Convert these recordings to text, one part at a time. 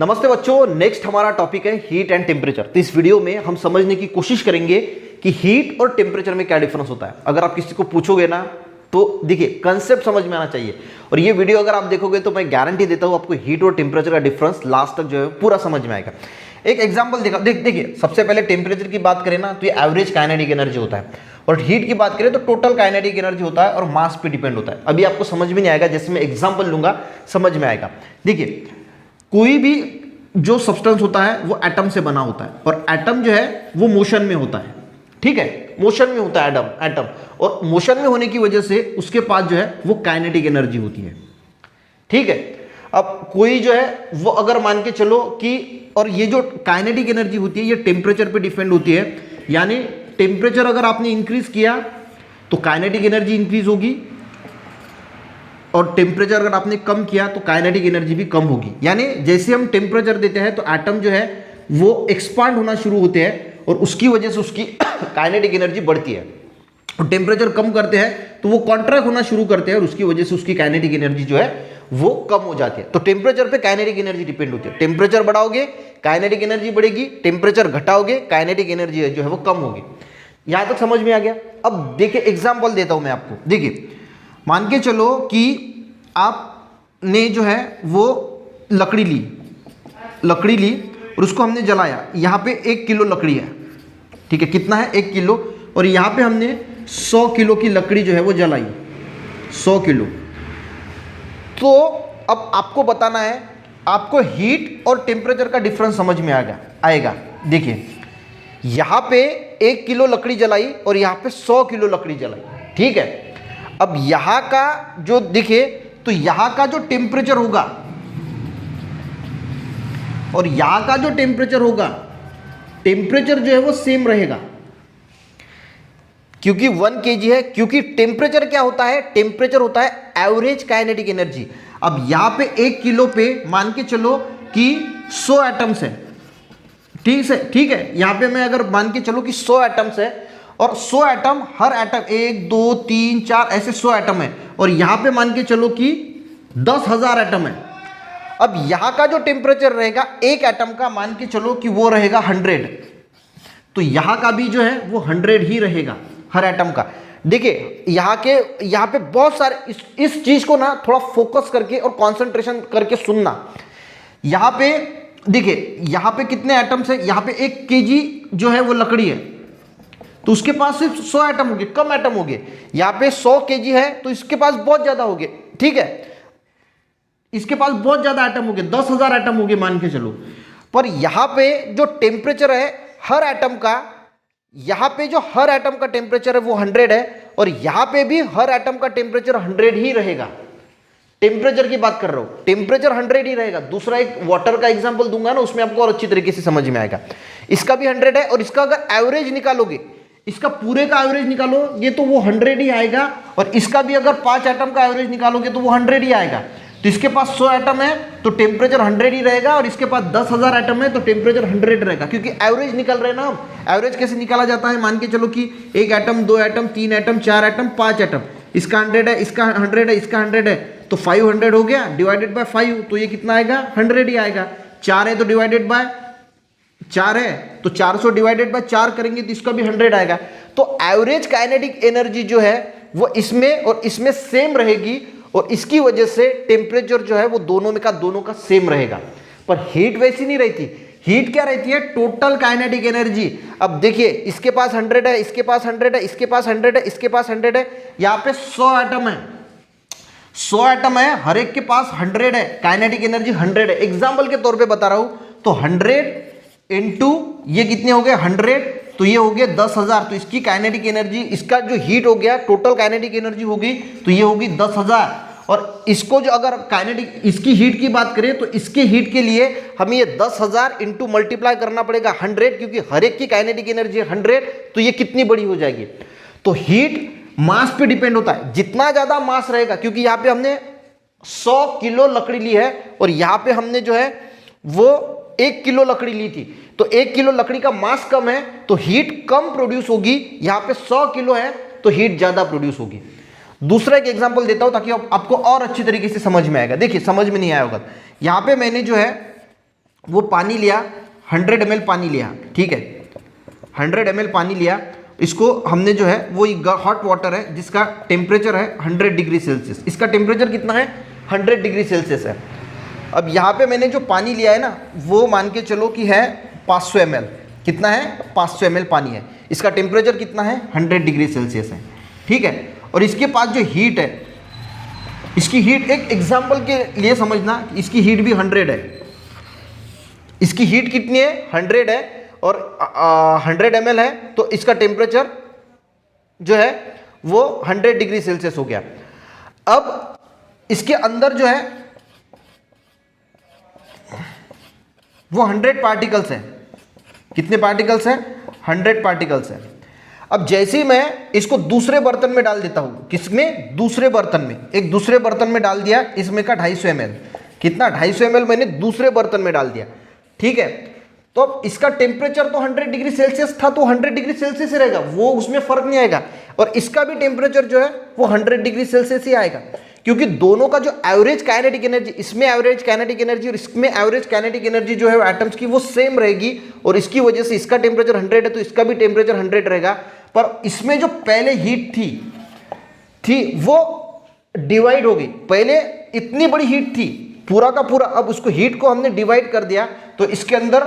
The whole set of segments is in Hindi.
नमस्ते बच्चों, नेक्स्ट हमारा टॉपिक है हीट एंड टेम्परेचर। तो इस वीडियो में हम समझने की कोशिश करेंगे कि हीट और टेम्परेचर में क्या डिफरेंस होता है। अगर आप किसी को पूछोगे ना तो देखिए कंसेप्ट समझ में आना चाहिए, और ये वीडियो अगर आप देखोगे तो मैं गारंटी देता हूं आपको हीट और टेम्परेचर का डिफरेंस लास्ट तक जो है पूरा समझ में आएगा। एक एग्जांपल देखिए सबसे पहले टेम्परेचर की बात करें ना तो ये एवरेज काइनेटिक एनर्जी होता है, और हीट की बात करें तो टोटल काइनेटिक एनर्जी होता है और मास पे डिपेंड होता है। अभी आपको समझ में नहीं आएगा, जैसे मैं एग्जांपल लूंगा समझ में आएगा। देखिए कोई भी जो सब्सटेंस होता है वो एटम से बना होता है, और एटम जो है वो मोशन में होता है। ठीक है, मोशन में होता है एटम, और मोशन में होने की वजह से उसके पास जो है वो काइनेटिक एनर्जी होती है। ठीक है, अब कोई जो है वो अगर मान के चलो कि, और ये जो काइनेटिक एनर्जी होती है ये टेम्परेचर पे डिपेंड होती है, यानी टेम्परेचर अगर आपने इंक्रीज किया तो काइनेटिक एनर्जी इंक्रीज होगी, और टेम्परेचर अगर आपने कम किया तो काइनेटिक एनर्जी भी कम होगी। यानी जैसे हम टेम्परेचर देते हैं तो एटम जो है वो एक्सपांड होना शुरू होते हैं, और उसकी वजह से उसकी काइनेटिक एनर्जी बढ़ती है। और टेम्परेचर कम करते हैं तो वो कॉन्ट्रैक्ट होना शुरू करते हैं, और उसकी वजह से उसकी काइनेटिक एनर्जी जो है वो कम हो जाती है। तो टेम्परेचर पे काइनेटिक एनर्जी डिपेंड होती है। टेम्परेचर बढ़ाओगे काइनेटिक एनर्जी बढ़ेगी, टेम्परेचर घटाओगे काइनेटिक एनर्जी जो है वो कम होगी। यहां तक समझ में आ गया। अब देखिए एग्जाम्पल देता हूं मैं आपको। देखिए मान के चलो कि आपने जो है वो लकड़ी ली और उसको हमने जलाया। यहाँ पे 1 किलो लकड़ी है, ठीक है, कितना है 1 किलो, और यहाँ पे हमने 100 किलो की लकड़ी जो है वो जलाई, 100 किलो। तो अब आपको बताना है, आपको हीट और टेम्परेचर का डिफरेंस समझ में आएगा। देखिए यहाँ पे 1 किलो लकड़ी जलाई और यहाँ पे 100 किलो लकड़ी जलाई। ठीक है, अब यहाँ का जो दिखे तो यहाँ का जो टेम्परेचर होगा और यहाँ का जो टेम्परेचर होगा, टेम्परेचर जो है वो सेम रहेगा, क्योंकि 1 kg है। क्योंकि टेम्परेचर क्या होता है, टेम्परेचर होता है एवरेज काइनेटिक एनर्जी। अब यहाँ पे 1 किलो पे मान के चलो कि 100 एटम्स है। ठीक है, यहाँ पे मैं अगर मान के चलो कि 100 एटम्स है, और 100 एटम, हर एटम 1 2 3 4 ऐसे 100 एटम है, और यहाँ पे मान के चलो कि 10,000 एटम है। अब यहाँ का जो टेम्परेचर रहेगा एक एटम का, मान के चलो कि वो रहेगा 100, तो यहाँ का भी जो है वो 100 ही रहेगा हर एटम का। देखिए यहाँ पे बहुत सारे इस चीज को ना थोड़ा फोकस करके और कंसंट्रेशन करके सुनना। यहाँ पे देखिए यहाँ पे कितने एटम्स है, यहाँ पे 1 kg जो है वो लकड़ी है, तो उसके पास सिर्फ 100 एटम हो गए, कम एटम हो गए। यहाँ पे 100 kg है तो इसके पास बहुत ज्यादा हो गए। ठीक है, इसके पास बहुत ज्यादा एटम हो गए, 10,000 एटम हो गए मान के चलो। पर यहाँ पे जो टेम्परेचर है हर एटम का, यहाँ पे जो हर एटम का टेम्परेचर है वो 100 है, और यहाँ पे भी हर एटम का टेम्परेचर 100 ही रहेगा। टेम्परेचर की बात कर रहा हूं, टेम्परेचर 100 ही रहेगा। दूसरा एक वाटर का एग्जांपल दूंगा ना, उसमें आपको और अच्छी तरीके से समझ में आएगा। इसका भी 100 है, और इसका अगर एवरेज निकालोगे, इसका पूरे का एवरेज निकालो ये तो वो 100 ही आएगा, और इसका भी अगर 5 एटम का एवरेज निकालोगे तो वो 100 ही आएगा। तो इसके पास 100 एटम है तो टेम्परेचर 100 ही रहेगा, और इसके पास 10,000 एटम है तो टेम्परेचर 100 रहेगा, क्योंकि एवरेज निकल रहे हैं ना हम। एवरेज कैसे निकाला जाता है, मान के चलो कि 1 atom 2 atom 3 atom 4 atom 5 atom, इसका 100 है, इसका 100 है, इसका 100 है, तो 500 हो गया, डिवाइडेड बाय 5, तो ये कितना आएगा 100 ही आएगा। 4 है तो डिवाइडेड बाय 4 है तो 400 डिवाइडेड बाय 4 करेंगे तो इसका भी 100 आएगा। तो एवरेज काइनेटिक एनर्जी जो है वो इसमें और इसमें सेम रहेगी, और इसकी वजह से टेम्परेचर जो है वो दोनों का सेम रहेगा। पर हीट वैसी नहीं रहती। हीट क्या रहती है, टोटल काइनेटिक एनर्जी। अब देखिए इसके पास 100 है, इसके पास 100 है, इसके पास 100 है, इसके पास 100 है, यहाँ पे 100 एटम है, 100 एटम है, हर एक के पास 100 है, काइनेटिक एनर्जी 100 है। एग्जाम्पल के तौर पे बता रहा हूं, तो 100 इंटू ये कितने हो गए 100, तो ये हो गया 10,000। तो इसकी काइनेटिक एनर्जी, इसका जो हीट हो गया टोटल काइनेटिक एनर्जी होगी तो ये होगी 10,000। और इसको जो अगर काइनेटिक इसकी हीट की बात करें तो इसके हीट के लिए हमें ये 10,000 इंटू मल्टीप्लाई करना पड़ेगा 100, क्योंकि हर एक की काइनेटिक एनर्जी 100, तो ये कितनी बड़ी हो जाएगी। तो हीट मास पे डिपेंड होता है, जितना ज्यादा मास रहेगा, क्योंकि यहाँ पे हमने 100 किलो लकड़ी ली है, और यहाँ पे हमने जो है वो 1 किलो लकड़ी ली थी, तो 1 किलो लकड़ी का मास कम है तो हीट कम प्रोड्यूस होगी। यहाँ पे 100 किलो है तो हीट ज्यादा प्रोड्यूस होगी। दूसरा एक एग्जांपल देता हूं ताकि आपको और अच्छी तरीके से समझ में आएगा। देखिए समझ में नहीं आया होगा, यहां पे मैंने जो है वो पानी लिया, 100 ml पानी लिया, ठीक है, 100 ml पानी लिया, इसको हमने जो है वो हॉट वाटर है जिसका टेम्परेचर है 100 डिग्री सेल्सियस, इसका टेम्परेचर कितना है 100 डिग्री सेल्सियस है। अब यहाँ पे मैंने जो पानी लिया है ना वो मान के चलो कि है 500 ml, कितना है 500 ml पानी है, इसका टेम्परेचर कितना है 100 डिग्री सेल्सियस है, ठीक है। और इसके पास जो हीट है, इसकी हीट एक एग्जाम्पल के लिए समझना, इसकी हीट भी 100 है, इसकी हीट कितनी है 100 है और 100 ml है, तो इसका टेम्परेचर जो है वो 100 डिग्री सेल्सियस हो गया। अब इसके अंदर जो है वो 100 पार्टिकल्स हैं, कितने पार्टिकल्स हैं 100 पार्टिकल्स हैं। अब जैसे ही मैं इसको दूसरे बर्तन में डाल देता हूँ, किसमें दूसरे बर्तन में, एक दूसरे बर्तन में डाल दिया, इसमें का 250 ml, कितना 250 ml मैंने दूसरे बर्तन में डाल दिया, ठीक है। तो अब इसका टेम्परेचर तो 100 डिग्री सेल्सियस था, तो 100 डिग्री सेल्सियस ही रहेगा, वो उसमें फर्क नहीं आएगा, और इसका भी टेम्परेचर जो है वो 100 डिग्री सेल्सियस ही आएगा, क्योंकि दोनों का जो एवरेज काइनेटिक एनर्जी, इसमें एवरेज काइनेटिक एनर्जी और इसमें एवरेज काइनेटिक एनर्जी जो है एटम्स की वो सेम रहेगी, और इसकी वजह से इसका टेम्परेचर 100 है तो इसका भी टेम्परेचर 100 रहेगा। पर इसमें जो पहले हीट थी वो डिवाइड हो गई, पहले इतनी बड़ी हीट थी पूरा का पूरा, अब उसको हीट को हमने डिवाइड कर दिया, तो इसके अंदर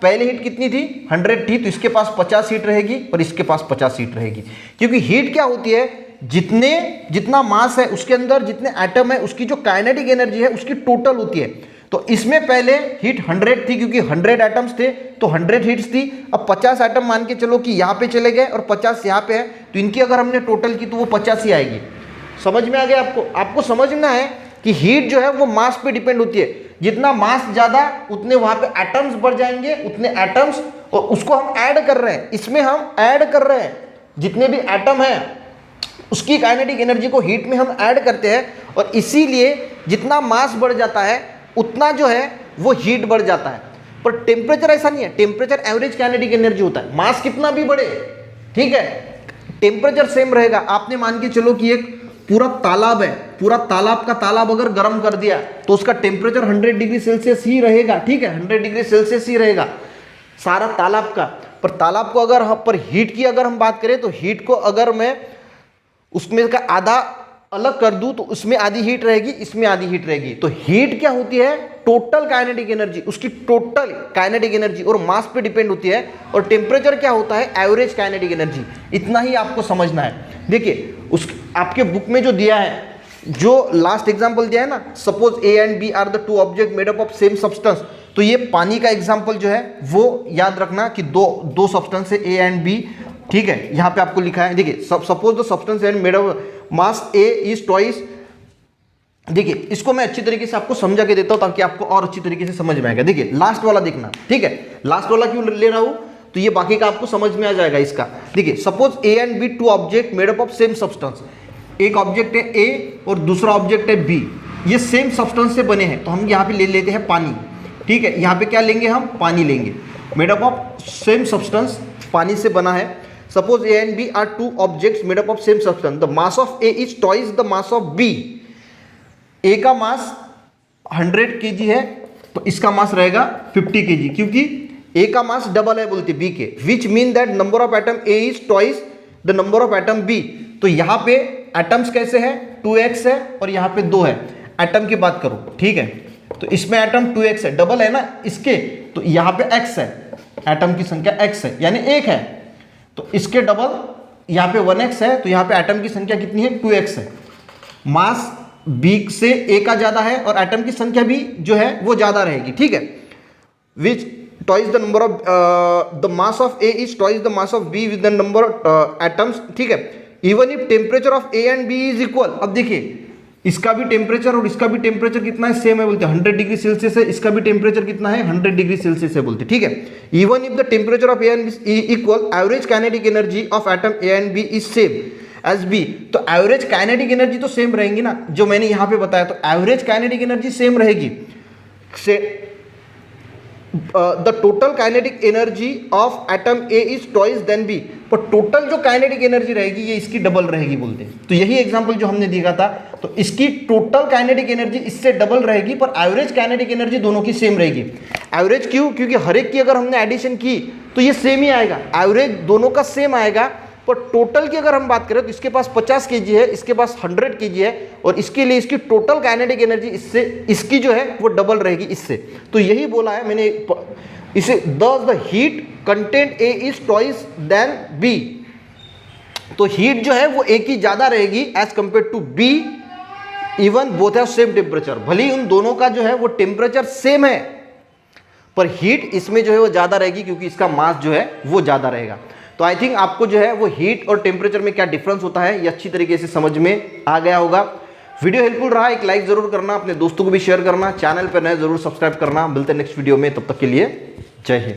पहले हीट कितनी थी 100 थी, तो इसके पास 50 हीट रहेगी और इसके पास 50 हीट रहेगी, क्योंकि हीट क्या होती है, जितना मास है उसके अंदर जितने एटम है उसकी जो काइनेटिक एनर्जी है उसकी टोटल होती है। तो इसमें पहले हीट 100 थी, क्योंकि 100 एटम्स थे तो 100 हीट्स थी। अब 50 एटम मान के चलो कि यहाँ पे चले गए और 50 यहाँ पे है, तो इनकी अगर हमने टोटल की तो वो 50 ही आएगी। समझ में आ गया आपको? आपको समझना है कि हीट जो है वो मास पे डिपेंड होती है, जितना मास ज्यादा उतने वहां पे एटम्स बढ़ जाएंगे, उतने एटम्स, और उसको हम ऐड कर रहे हैं, इसमें हम ऐड कर रहे हैं, जितने भी एटम हैं उसकी काइनेटिक एनर्जी को हीट में हम ऐड करते हैं, और इसीलिए जितना मास बढ़ जाता है उतना जो है वो हीट बढ़ जाता है। पर टेम्परेचर ऐसा नहीं है, टेम्परेचर एवरेज काइनेटिक एनर्जी होता है, मास कितना भी बढ़े, ठीक है, टेम्परेचर सेम रहेगा। आपने मान के चलो कि एक पूरा तालाब है, पूरा तालाब का तालाब अगर गर्म कर दिया तो उसका टेम्परेचर 100 डिग्री सेल्सियस ही रहेगा, ठीक है, 100 डिग्री सेल्सियस ही रहेगा सारा तालाब का। पर तालाब को अगर पर हीट की अगर हम बात करें तो हीट को अगर मैं उसमें का आधा अलग कर दूं तो उसमें आधी हीट रहेगी, इसमें आधी हीट रहेगी। तो हीट क्या होती है, टोटल काइनेटिक एनर्जी, उसकी टोटल काइनेटिक एनर्जी और मास पे डिपेंड होती है। और टेम्परेचर क्या होता है, एवरेज काइनेटिक एनर्जी। इतना ही आपको समझना है। देखिए उस आपके बुक में जो दिया है, जो लास्ट एग्जाम्पल दिया है ना, suppose A and B are the two object made up of same substance, तो ये पानी का एग्जाम्पल जो है वो याद रखना कि दो सब्सटेंस है ए एंड बी, ठीक है। यहाँ पे आपको लिखा है, देखिए suppose the substance and made of mass A is twice. देखिए इसको मैं अच्छी तरीके से आपको समझा के देता हूं ताकि आपको और अच्छी तरीके से समझ में आएगा। देखिए लास्ट वाला देखना, ठीक है, लास्ट वाला क्यों ले रहा हूं, तो ये बाकी का आपको समझ में आ जाएगा इसका। देखिए suppose A and B two object made up of same substance, एक ऑब्जेक्ट है ए और दूसरा ऑब्जेक्ट है बी, ये सेम सब्सटेंस से बने हैं, तो हम यहाँ पे ले लेते हैं पानी, ठीक है। यहाँ पे क्या लेंगे, हम पानी लेंगे, made up of same substance, पानी से बना है। Suppose A and B are two objects made up of same substance. The mass of A is twice the mass of B. A का मास 100 kg है तो इसका मास रहेगा 50 kg, क्योंकि A का मास डबल है बोलते B के, which mean that number of atom A is twice the number of atom B. तो यहाँ पे एटम्स कैसे है, 2x है और यहाँ पे 2 है। एटम की बात करो, ठीक है, तो इसमें एटम 2x है, डबल है ना इसके, तो यहाँ पे x है, एटम की संख्या x है, यानी 1 है, तो इसके डबल यहाँ पे 1x है, तो यहाँ पे एटम की संख्या कितनी है, 2x है। मास B से A का ज्यादा है और एटम की संख्या भी जो है वो ज्यादा रहेगी, ठीक है। विच twice the number of the mass of A is twice the mass of B with the number of atoms, ठीक है। Even if temperature of A and B is equal, अब देखिए इसका भी टेम्परेचर और इसका भी टेम्परेचर कितना है, सेम है बोलते हैं, 100 डिग्री सेल्सियस है, इसका भी टेम्परेचर कितना है, 100 डिग्री सेल्सियस है बोलते, ठीक है। Even if the temperature of A and B equal, average kinetic energy of atom A and B is same as B, तो एवरेज काइनेटिक एनर्जी तो सेम रहेंगी ना, जो मैंने यहाँ पे बताया, तो एवरेज काइनेटिक एनर्जी सेम रहेगी। The total kinetic energy of atom A is twice then B, पर टोटल जो काइनेटिक एनर्जी रहेगी ये इसकी डबल रहेगी बोलते हैं। तो यही एग्जांपल जो हमने देखा था, तो इसकी टोटल काइनेटिक एनर्जी इससे डबल रहेगी, पर एवरेज काइनेटिक एनर्जी दोनों की सेम रहेगी। एवरेज क्यों? क्योंकि हर एक की अगर हमने एडिशन की तो ये सेम ही आएगा, एवरेज दोनों का सेम आएगा। पर टोटल की अगर हम बात करें तो इसके पास 50 केजी है, इसके पास 100 केजी है, और इसके लिए इसकी टोटल काइनेटिक एनर्जी इससे इसकी जो है वो डबल रहेगी इससे। तो यही बोला है मैंने इसे, thus the heat content A is twice then B. तो हीट जो है वो ए की ज्यादा रहेगी as compare to B, even both have same temperature. भले ही उन दोनों का जो है वो टेम्परेचर सेम है, पर हीट इसमें जो है वो ज्यादा रहेगी क्योंकि इसका मास जो है वो ज्यादा रहेगा। तो आई थिंक आपको जो है वो हीट और टेम्परेचर में क्या डिफरेंस होता है ये अच्छी तरीके से समझ में आ गया होगा। वीडियो हेल्पफुल रहा, एक लाइक जरूर करना, अपने दोस्तों को भी शेयर करना, चैनल पर नए जरूर सब्सक्राइब करना। मिलते हैं नेक्स्ट वीडियो में, तब तक के लिए जय हिंद।